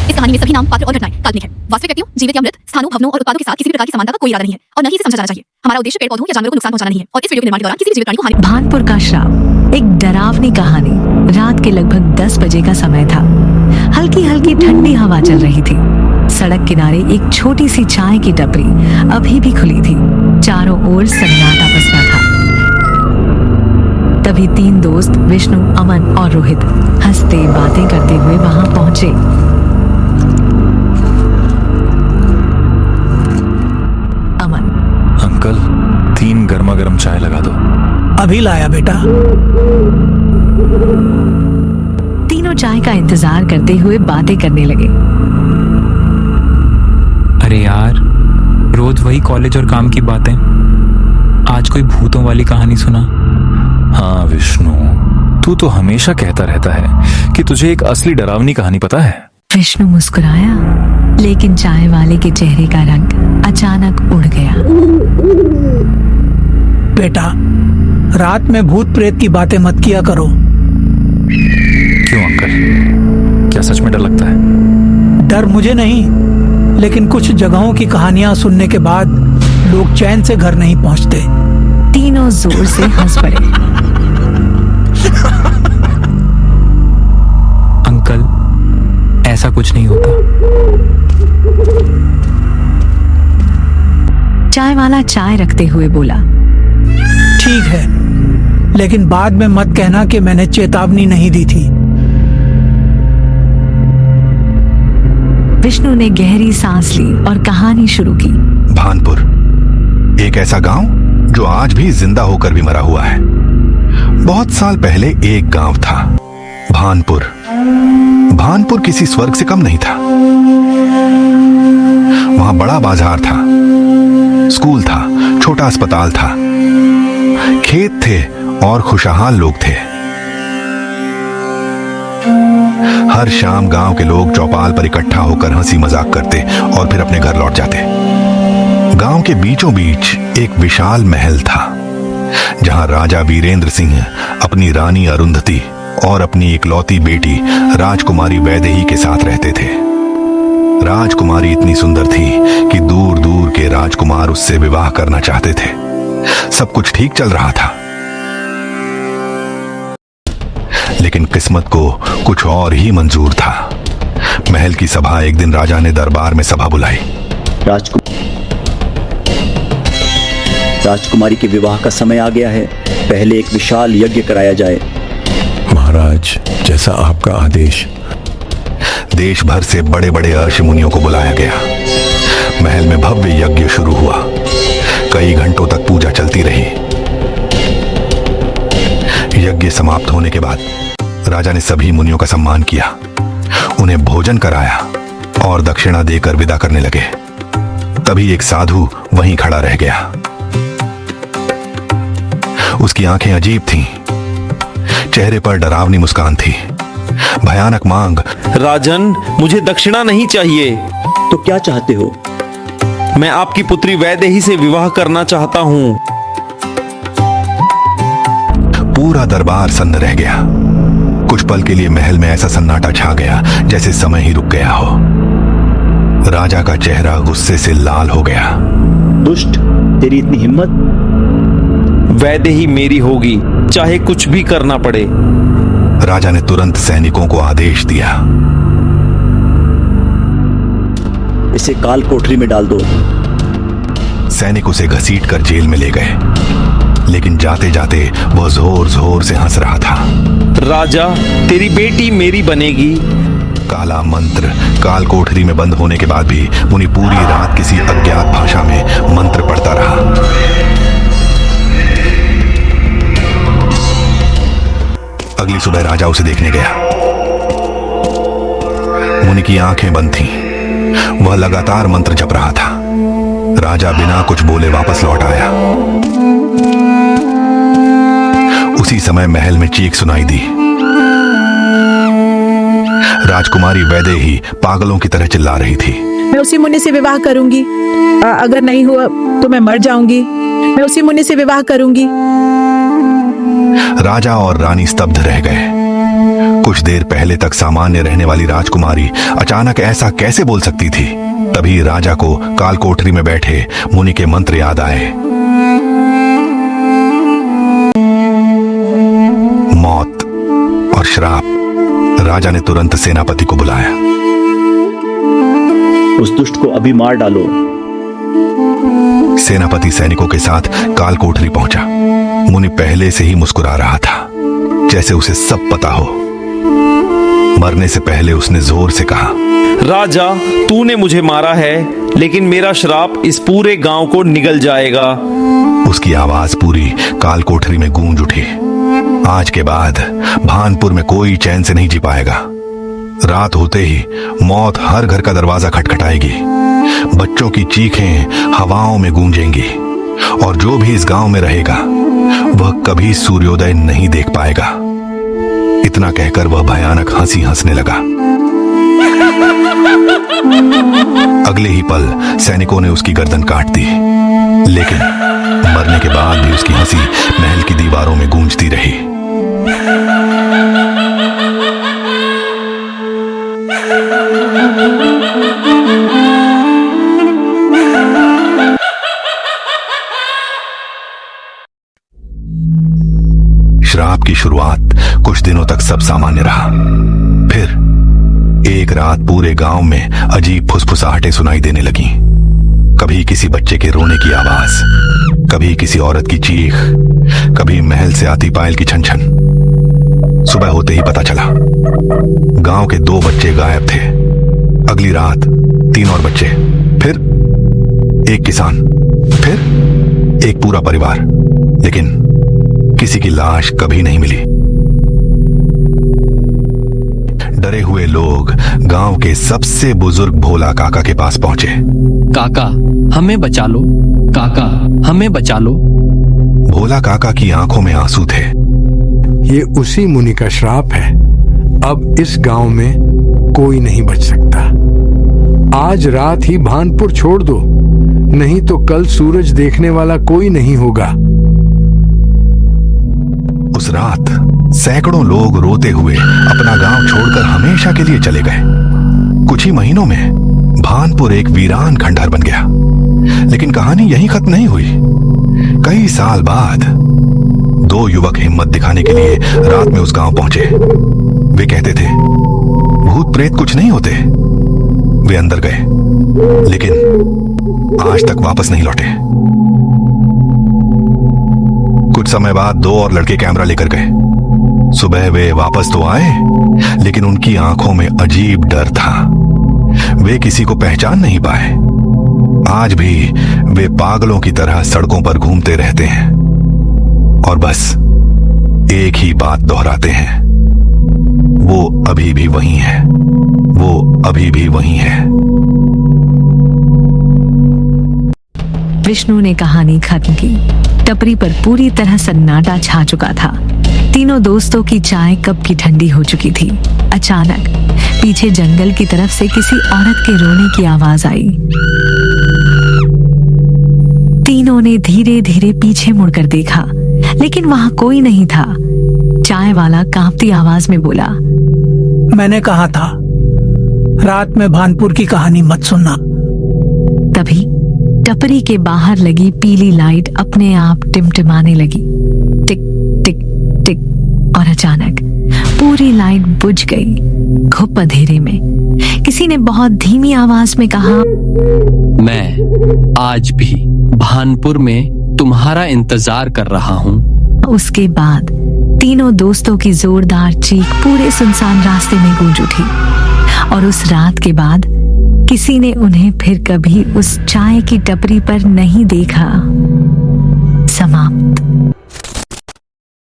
इस कहानी में सभी नाम, पात्र और घटनाएं काल्पनिक है। वास्तविक व्यक्तियों, जीवित या मृत स्थानों, भवनों और उत्पादों के साथ किसी भी प्रकार की समानता का कोई इरादा नहीं है और न ही इसे समझा जाना चाहिए। हमारा उद्देश्य पेड़ पौधों या जानवरों को नुकसान पहुंचाना नहीं है और इस वीडियो के निर्माण के दौरान किसी भी जीवित प्राणी को हानि। भानपुर का श्राप। एक डरावनी कहानी। रात के लगभग 10 बजे का समय था। हल्की हल्की ठंडी हवा चल रही थी। सड़क किनारे एक छोटी सी चाय की टपरी अभी भी खुली थी। चारों ओर सन्नाटा पसरा था। तभी 3 दोस्त विष्णु, अमन और रोहित हंसते बातें करते हुए वहां पहुंचे। अमन, अंकल 3 गर्मा गर्म चाय लगा दो। अभी लाया बेटा। तीनों चाय का इंतजार करते हुए बातें करने लगे। अरे यार, रोज वही कॉलेज और काम की बातें। आज कोई भूतों वाली कहानी सुना। हाँ विष्णु, तू तो हमेशा कहता रहता है कि तुझे एक असली डरावनी कहानी पता है। विष्णु मुस्कुराया, लेकिन चाय वाले के चेहरे का रंग अचानक उड़ गया। बेटा, रात में भूत प्रेत की बातें मत किया करो। क्यों अंकल, क्या सच में डर लगता है? डर मुझे नहीं, लेकिन कुछ जगहों की कहानियां सुनने के बाद लोग चैन से घर नहीं पहुंचते। तीनों जोर से हंस पड़े। अंकल, ऐसा कुछ नहीं होता। चाय वाला चाय रखते हुए बोला, ठीक है, लेकिन बाद में मत कहना कि मैंने चेतावनी नहीं दी थी। विष्णु ने गहरी सांस ली और कहानी शुरू की। भानपुर, एक ऐसा गांव जो आज भी जिंदा होकर भी मरा हुआ है। बहुत साल पहले एक गांव था, भानपुर। भानपुर किसी स्वर्ग से कम नहीं था। वहां बड़ा बाजार था, स्कूल था, छोटा अस्पताल था, खेत थे और खुशहाल लोग थे। हर शाम गांव के लोग चौपाल पर इकट्ठा होकर हंसी मजाक करते और फिर अपने घर लौट जाते। गांव के बीचों बीच एक विशाल महल था, जहां राजा वीरेंद्र सिंह अपनी रानी अरुंधति और अपनी इकलौती बेटी राजकुमारी वैदेही के साथ रहते थे। राजकुमारी इतनी सुंदर थी कि दूर दूर के राजकुमार उससे विवाह करना चाहते थे। सब कुछ ठीक चल रहा था, लेकिन किस्मत को कुछ और ही मंजूर था। महल की सभा। एक दिन राजा ने दरबार में सभा बुलाई। राजकुमारी के विवाह का समय आ गया है। पहले एक विशाल यज्ञ कराया जाए। महाराज, जैसा आपका आदेश। देश भर से बड़े बड़े ऋषि मुनियों को बुलाया गया। महल में भव्य यज्ञ शुरू हुआ। कई घंटों तक पूजा चलती रही। यज्ञ समाप्त होने के बाद राजा ने सभी मुनियों का सम्मान किया, उन्हें भोजन कराया और दक्षिणा देकर विदा करने लगे। तभी एक साधु वहीं खड़ा रह गया। उसकी आंखें अजीब थीं, चेहरे पर डरावनी मुस्कान थी, भयानक मांग। राजन, मुझे दक्षिणा नहीं चाहिए। तो क्या चाहते हो? मैं आपकी पुत्री वैदेही से विवाह करना चाहता हूं। पूरा दरबार सन्न रह गया। कुछ पल के लिए महल में ऐसा सन्नाटा छा गया जैसे समय ही रुक गया हो। राजा का चेहरा गुस्से से लाल हो गया। दुष्ट, तेरी इतनी हिम्मत? वैदेही मेरी होगी, चाहे कुछ भी करना पड़े। राजा ने तुरंत सैनिकों को आदेश दिया, इसे काल कोठरी में डाल दो। सैनिक उसे घसीटकर जेल में ले गए, लेकिन जाते जाते वह जोर जोर से हंस रहा था। राजा, तेरी बेटी मेरी बनेगी। काला मंत्र। काल कोठरी में बंद होने के बाद भी मुनि पूरी रात किसी अज्ञात भाषा में मंत्र पढ़ता रहा। अगली सुबह राजा उसे देखने गया। मुनि की आंखें बंद थीं। वह लगातार मंत्र जप रहा था। राजा बिना कुछ बोले वापस लौट आया। उसी समय महल में चीख सुनाई दी। राजकुमारी वैदेही पागलों की तरह चिल्ला रही थी। मैं उसी मुनि से विवाह करूंगी। अगर नहीं हुआ तो मैं मर जाऊंगी। मैं उसी मुनि से विवाह करूंगी। राजा और रानी स्तब्ध रह गए। कुछ देर पहले तक सामान्य रहने वाली राजकुमारी अचानक ऐसा कैसे बोल सकती थी? तभी राजा को काल कोठरी में बैठे मुनि के मंत्र याद आए। मौत और श्राप। राजा ने तुरंत सेनापति को बुलाया। उस दुष्ट को अभी मार डालो। सेनापति सैनिकों के साथ काल कोठरी पहुंचा। मुनि पहले से ही मुस्कुरा रहा था, जैसे उसे सब पता हो। मरने से पहले उसने जोर से कहा, राजा, तूने मुझे मारा है, लेकिन मेरा श्राप इस पूरे गांव को निगल जाएगा। उसकी आवाज पूरी काल कोठरी में गूंज उठी। आज के बाद भानपुर में कोई चैन से नहीं जी पाएगा। रात होते ही मौत हर घर का दरवाजा खटखटाएगी। बच्चों की चीखें हवाओं में गूंजेंगी और जो भी इस गांव में रहेगा वह कभी सूर्योदय नहीं देख पाएगा। इतना कहकर वह भयानक हंसी हंसने लगा। अगले ही पल सैनिकों ने उसकी गर्दन काट दी, लेकिन मरने के बाद भी उसकी हंसी महल की दीवारों में गूंजती रही। श्राप की शुरुआत कुछ दिनों तक सब सामान्य रहा। फिर एक रात पूरे गांव में अजीब फुसफुसाहटें सुनाई देने लगीं। कभी किसी बच्चे के रोने की आवाज, कभी किसी औरत की चीख, कभी महल से आती पायल की छन छन। सुबह होते ही पता चला गांव के 2 बच्चे गायब थे। अगली रात 3 और बच्चे, फिर एक किसान, फिर एक पूरा परिवार, लेकिन किसी की लाश कभी नहीं मिली। डरे हुए लोग गांव के सबसे बुजुर्ग भोला काका के पास पहुंचे। काका, हमें बचा लो। काका, हमें बचा लो। भोला काका की आंखों में आंसू थे। ये उसी मुनि का श्राप है। अब इस गांव में कोई नहीं बच सकता। आज रात ही भानपुर छोड़ दो, नहीं तो कल सूरज देखने वाला कोई नहीं होगा। उस रात सैकड़ों लोग रोते हुए अपना गांव छोड़कर हमेशा के लिए चले गए। कुछ ही महीनों में भानपुर एक वीरान खंडहर बन गया। लेकिन कहानी यहीं खत्म नहीं हुई। कई साल बाद 2 युवक हिम्मत दिखाने के लिए रात में उस गांव पहुंचे। वे कहते थे भूत प्रेत कुछ नहीं होते। वे अंदर गए, लेकिन आज तक वापस नहीं लौटे। कुछ समय बाद 2 और लड़के कैमरा लेकर गए। सुबह वे वापस तो आए, लेकिन उनकी आंखों में अजीब डर था। वे किसी को पहचान नहीं पाए। आज भी वे पागलों की तरह सड़कों पर घूमते रहते हैं और बस एक ही बात दोहराते हैं, वो अभी भी वही है, वो अभी भी वही है। विष्णु ने कहानी खत्म की। टपरी पर पूरी तरह सन्नाटा छा चुका था। तीनों दोस्तों की चाय कब की ठंडी हो चुकी थी। अचानक पीछे जंगल की तरफ से किसी औरत के रोने की आवाज आई। तीनों ने धीरे धीरे पीछे मुड़कर देखा, लेकिन वहां कोई नहीं था। चाय वाला कांपती आवाज में बोला, मैंने कहा था रात में भानपुर की कहानी मत सुनना। तभी टपरी के बाहर लगी पीली लाइट अपने आप टिमटिमाने लगी। टिक टिक टिक, और अचानक पूरी लाइट बुझ गई। घुप अंधेरे में किसी ने बहुत धीमी आवाज में कहा, मैं आज भी भानपुर में तुम्हारा इंतजार कर रहा हूँ। उसके बाद तीनों दोस्तों की जोरदार चीख पूरे सुनसान रास्ते में गूंज उठी। और उस रात के बाद किसी ने उन्हें फिर कभी उस चाय की टपरी पर नहीं देखा। समाप्त।